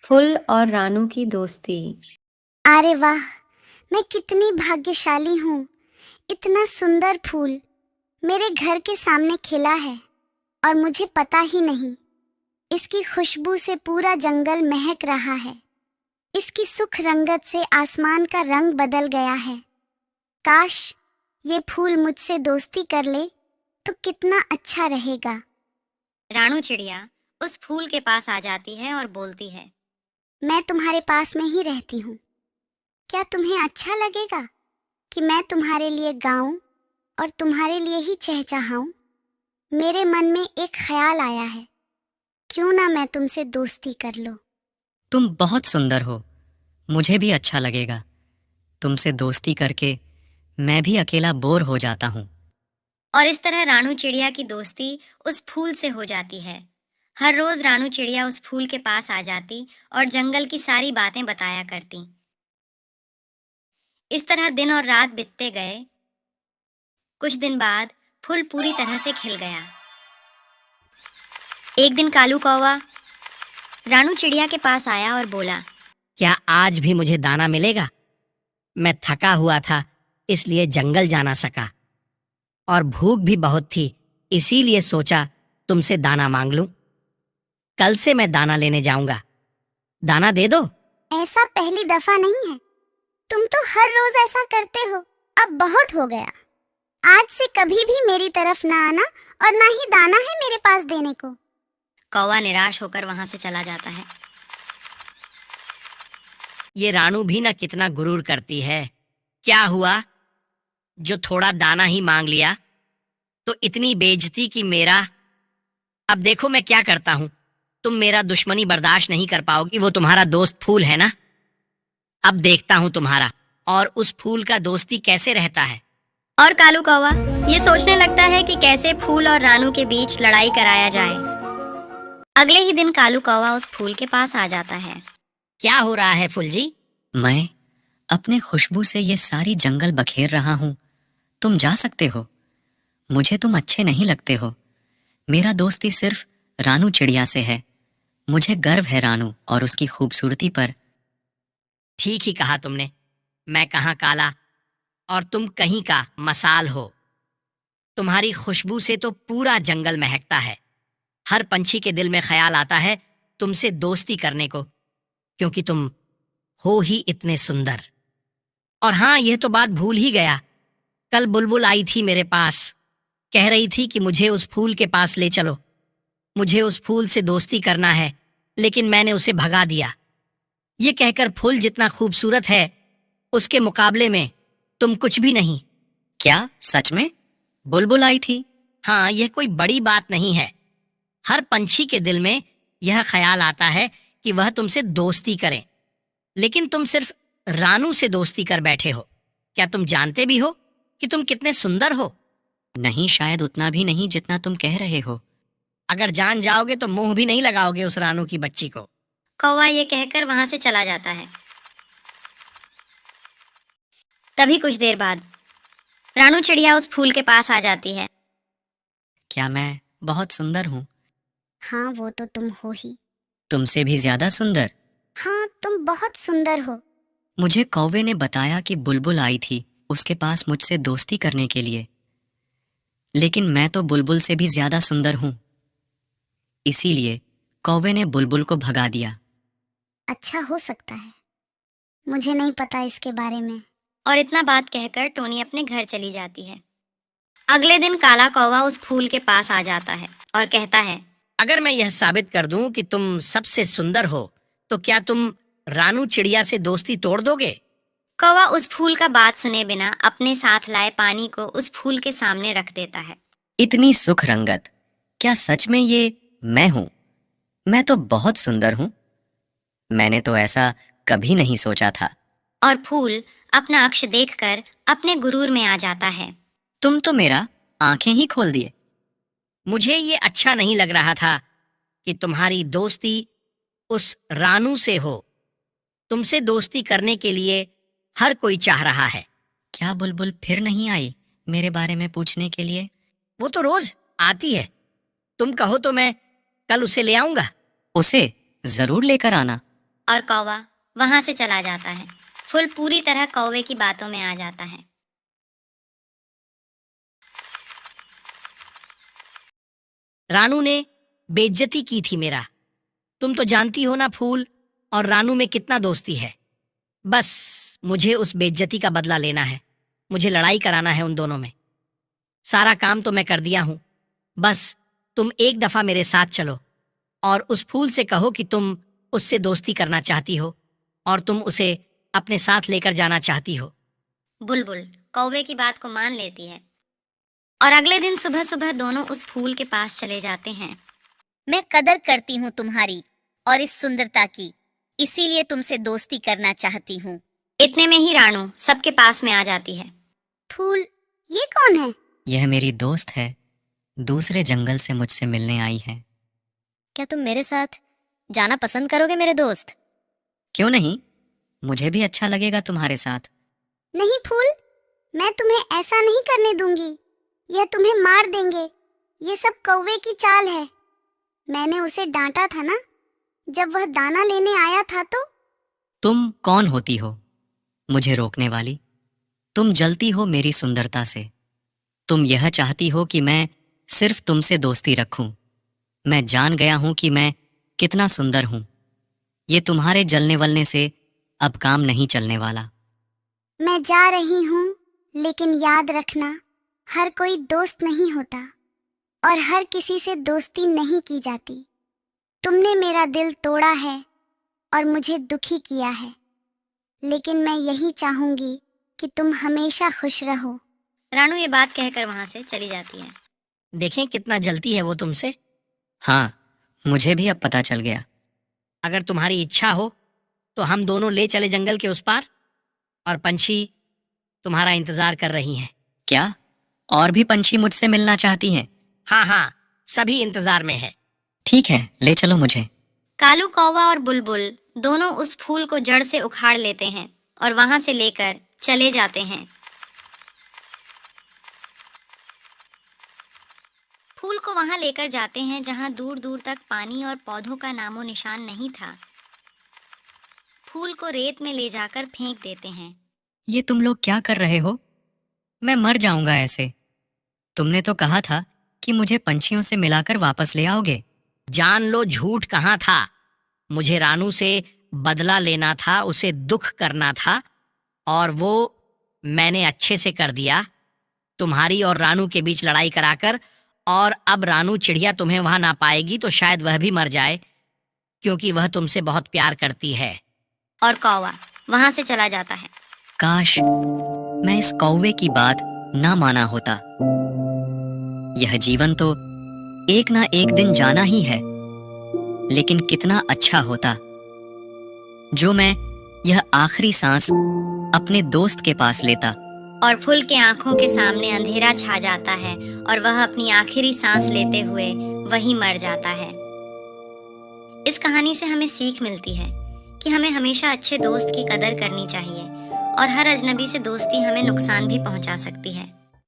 फूल और रानू की दोस्ती। अरे वाह, मैं कितनी भाग्यशाली हूँ। इतना सुंदर फूल मेरे घर के सामने खिला है और मुझे पता ही नहीं। इसकी खुशबू से पूरा जंगल महक रहा है। इसकी सुख रंगत से आसमान का रंग बदल गया है। काश ये फूल मुझसे दोस्ती कर ले तो कितना अच्छा रहेगा। रानू चिड़िया उस फूल के पास आ जाती है और बोलती है, मैं तुम्हारे पास में ही रहती हूँ। क्या तुम्हें अच्छा लगेगा कि मैं तुम्हारे लिए गाऊं और तुम्हारे लिए ही चहचहाऊं? मेरे मन में एक ख्याल आया है, क्यों ना मैं तुमसे दोस्ती कर लूं। तुम बहुत सुंदर हो, मुझे भी अच्छा लगेगा। तुमसे दोस्ती करके मैं भी अकेला बोर हो जाता हूँ। और इस तरह रानू चिड़िया की दोस्ती उस फूल से हो जाती है। हर रोज रानू चिड़िया उस फूल के पास आ जाती और जंगल की सारी बातें बताया करती। इस तरह दिन और रात बीतते गए। कुछ दिन बाद फूल पूरी तरह से खिल गया। एक दिन कालू कौवा रानू चिड़िया के पास आया और बोला, क्या आज भी मुझे दाना मिलेगा? मैं थका हुआ था, इसलिए जंगल जा ना सका और भूख भी बहुत थी, इसीलिए सोचा तुमसे दाना मांग लूं। कल से मैं दाना लेने जाऊंगा, दाना दे दो। ऐसा पहली दफा नहीं है, तुम तो हर रोज ऐसा करते हो। अब बहुत हो गया। आज से कभी भी मेरी तरफ ना आना और ना ही दाना है मेरे पास देने को। कौवा निराश होकर वहां से चला जाता है। ये रानू भी ना कितना गुरूर करती है। क्या हुआ जो थोड़ा दाना ही मांग लिया तो इतनी बेइज्जती कि मेरा। अब देखो मैं क्या करता हूं। तुम मेरा दुश्मनी बर्दाश्त नहीं कर पाओगी, वो तुम्हारा दोस्त फूल है ना। अब देखता हूं तुम्हारा और उस फूल का दोस्ती कैसे रहता है। और कालू कौवा ये सोचने लगता है कि कैसे फूल और रानू के बीच लड़ाई कराया जाए। अगले ही दिन कालू कौवा उस फूल के पास आ जाता है। क्या हो रहा है फूल जी? मैं अपने खुशबू से ये सारी जंगल बखेर रहा हूँ। तुम जा सकते हो। मुझे तुम अच्छे नहीं लगते हो। मेरा दोस्ती सिर्फ रानू चिड़िया से है। मुझे गर्व है रानू और उसकी खूबसूरती पर। ठीक ही कहा तुमने। मैं कहाँ काला और तुम कहीं का मसाल हो। तुम्हारी खुशबू से तो पूरा जंगल महकता है। हर पंछी के दिल में ख्याल आता है तुमसे दोस्ती करने को, क्योंकि तुम हो ही इतने सुंदर। और हाँ, यह तो बात भूल ही गया। कल बुलबुल आई थी मेरे पास, कह रही थी कि मुझे उस फूल के पास ले चलो। मुझे उस फूल से दोस्ती करना है, लेकिन मैंने उसे भगा दिया। ये कहकर फूल जितना खूबसूरत है उसके मुकाबले में तुम कुछ भी नहीं। क्या सच में बुलबुल आई थी? हाँ, यह कोई बड़ी बात नहीं है। हर पंछी के दिल में यह ख्याल आता है कि वह तुमसे दोस्ती करें, लेकिन तुम सिर्फ रानू से दोस्ती कर बैठे हो। क्या तुम जानते भी हो कि तुम कितने सुंदर हो? नहीं, शायद उतना भी नहीं जितना तुम कह रहे हो। अगर जान जाओगे तो मुंह भी नहीं लगाओगे उस रानू की बच्ची को। कौवा ये कहकर वहां से चला जाता है। तभी कुछ देर बाद रानू चिड़िया उस फूल के पास आ जाती है। क्या मैं बहुत सुंदर हूँ? हाँ, वो तो तुम हो ही। तुमसे भी ज्यादा सुंदर? हाँ, तुम बहुत सुंदर हो। मुझे कौवे ने बताया कि बुलबुल आई थी उसके पास मुझसे दोस्ती करने के लिए, लेकिन मैं तो बुलबुल से भी ज्यादा सुंदर हूँ। इसीलिए कौवे ने बुलबुल को भगा दिया। अच्छा हो सकता है, मुझे नहीं पता इसके बारे में। और इतना बात कहकर टोनी अपने घर चली जाती है। अगले दिन काला कौवा उस फूल के पास आ जाता है और कहता है, अगर मैं यह साबित कर दूं कि तुम सबसे सुंदर हो तो क्या तुम रानू चिड़िया से दोस्ती तोड़ दोगे? कौवा उस फूल का बात सुने बिना अपने साथ लाए पानी को उस फूल के सामने रख देता है। इतनी सुख रंगत, क्या सच में ये मैं हूँ? मैं तो बहुत सुंदर हूँ। मैंने तो ऐसा कभी नहीं सोचा था। और फूल अपना अक्ष देखकर अपने गुरूर में आ जाता है। तुम तो मेरा आंखें ही खोल दिए। मुझे ये अच्छा नहीं लग रहा था कि तुम्हारी दोस्ती उस रानू से हो। तुमसे दोस्ती करने के लिए हर कोई चाह रहा है। क्या बुलबुल फिर नहीं आई मेरे बारे में पूछने के लिए? वो तो रोज आती है। तुम कहो तो मैं कल उसे ले आऊंगा। उसे जरूर लेकर आना। और कौवा वहां से चला जाता है। फुल पूरी तरह कौवे की बातों में आ जाता है। रानू ने बेइज्जती की थी मेरा। तुम तो जानती हो ना फूल और रानू में कितना दोस्ती है। बस मुझे उस बेइज्जती का बदला लेना है। मुझे लड़ाई कराना है उन दोनों में। सारा काम तो मैं कर दिया हूं। बस तुम एक दफा मेरे साथ चलो और उस फूल से कहो कि तुम उससे दोस्ती करना चाहती हो और तुम उसे अपने साथ लेकर जाना चाहती हो। बुलबुल कौवे की बात को मान लेती है और अगले दिन सुबह सुबह दोनों उस फूल के पास चले जाते हैं। मैं कदर करती हूँ तुम्हारी और इस सुंदरता की, इसीलिए तुमसे दोस्ती करना चाहती हूँ। इतने में ही रानू सबके पास में आ जाती है। फूल, ये कौन है? यह मेरी दोस्त है, दूसरे जंगल से मुझसे मिलने आई है। क्या तुम मेरे साथ जाना पसंद करोगे मेरे दोस्त? क्यों नहीं, मुझे भी अच्छा लगेगा तुम्हारे साथ। नहीं फूल, मैं तुम्हें ऐसा नहीं करने दूंगी। यह तुम्हें मार देंगे। ये सब कौवे की चाल है। मैंने उसे डांटा था ना, जब वह दाना लेने आया था तो। तुम कौन होती हो मुझे रोकने वाली? तुम जलती हो मेरी सुंदरता से। तुम यह चाहती हो कि मैं सिर्फ तुमसे दोस्ती रखूं। मैं जान गया हूं कि मैं कितना सुंदर हूं। ये तुम्हारे जलने वलने से अब काम नहीं चलने वाला। मैं जा रही हूँ, लेकिन याद रखना, हर कोई दोस्त नहीं होता और हर किसी से दोस्ती नहीं की जाती। तुमने मेरा दिल तोड़ा है और मुझे दुखी किया है, लेकिन मैं यही चाहूंगी कि तुम हमेशा खुश रहो। रानू ये बात कहकर वहां से चली जाती है। देखें कितना जलती है वो तुमसे। हाँ, मुझे भी अब पता चल गया। अगर तुम्हारी इच्छा हो तो हम दोनों ले चले जंगल के उस पार, और पंछी तुम्हारा इंतजार कर रही हैं। क्या और भी पंछी मुझसे मिलना चाहती हैं? हाँ हाँ, सभी इंतजार में है। ठीक है, ले चलो मुझे। कालू कौवा और बुलबुल दोनों उस फूल को जड़ से उखाड़ लेते हैं और वहां से लेकर चले जाते हैं। फूल को वहां लेकर जाते हैं जहां दूर दूर तक पानी और पौधों का नामो निशान नहीं था। फूल को रेत में ले जाकर फेंक देते हैं। ये तुम लोग क्या कर रहे हो? मैं मर जाऊंगा ऐसे। तुमने तो कहा था कि मुझे पंछियों से मिलाकर वापस ले आओगे। जान लो झूठ कहाँ था। मुझे रानू से बदला लेना था, उसे दुख करना था, और वो मैंने अच्छे से कर दिया, तुम्हारी और रानू के बीच लड़ाई कराकर। और अब रानू चिड़िया तुम्हें वहां ना पाएगी तो शायद वह भी मर जाए, क्योंकि वह तुमसे बहुत प्यार करती है। और कौवा वहां से चला जाता है। काश मैं इस कौवे की बात ना माना होता। यह जीवन तो एक ना एक दिन जाना ही है, लेकिन कितना अच्छा होता जो मैं यह आखिरी सांस अपने दोस्त के पास लेता। और फूल के आंखों के सामने अंधेरा छा जाता है और वह अपनी आखिरी सांस लेते हुए वहीं मर जाता है। इस कहानी से हमें सीख मिलती है कि हमें हमेशा अच्छे दोस्त की कदर करनी चाहिए और हर अजनबी से दोस्ती हमें नुकसान भी पहुंचा सकती है।